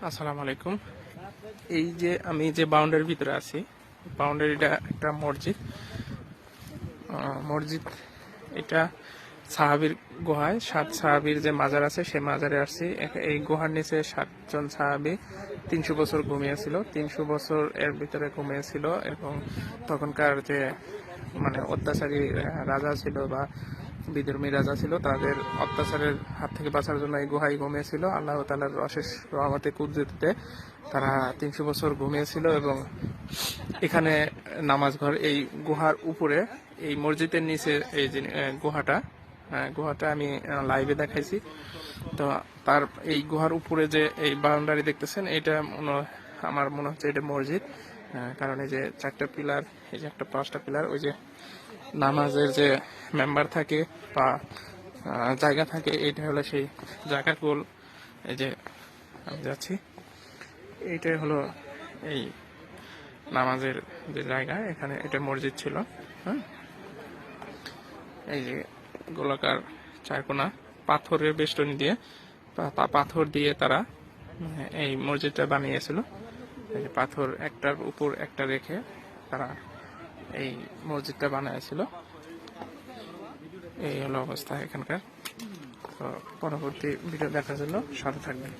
আসসালামু আলাইকুম। এই যে আমি যে বাউন্ডারির ভিতরে আছি, বাউন্ডারিটা একটা মসজিদ। মসজিদ এটা সাহাবীর গুহায় 7 সাহাবীর যে মাজার আছে সেই মাজারে আসছি। এই গুহার নিচে 7 জন সাহাবী 300 বছর ঘুমিয়েছিল। 300 বছর এর ভিতরে ঘুমিয়েছিল এবং তখনকার যে মানে অত্যাচারী রাজা ছিল বা বিধর্মী রাজা ছিল, তাদের অত্যাচারের হাত থেকে বাঁচার জন্য এই গুহায় ঘুমিয়েছিল। আল্লাহ তাআলার অশেষ রহমতে কুদরতিতে তারা 300 বছর ঘুমিয়েছিল এবং এখানে নামাজ ঘর এই গুহার উপরে, এই মসজিদের নিচে এই যে গুহাটা আমি লাইভে দেখাইছি। তো তার এই গুহার উপরে যে এই বাউন্ডারি দেখতেছেন, এটা আমার মনে হচ্ছে এটা মসজিদ। কারণ এই যে 4টা পিলার, এই যে একটা 5টা পিলার, ওই যে নামাজের যে মেম্বার থাকে বা জায়গা থাকে, এইটা হলো সেই জায়গার গোল। এই যে আমি যাচ্ছি, এইটাই হলো এই নামাজের যে জায়গা, এখানে এটা মসজিদ ছিল। হ্যাঁ, এই যে গোলাকার চারকোনা পাথরের বেষ্টনী দিয়ে, পাথর দিয়ে তারা এই মসজিদটা বানিয়েছিল। এই যে পাথর একটার উপর একটা রেখে তারা এই মসজিদটা বানিয়েছিল। এই হলো অবস্থা এখানকার। তো পরবর্তী ভিডিও দেখার জন্য সাথে থাকবেন।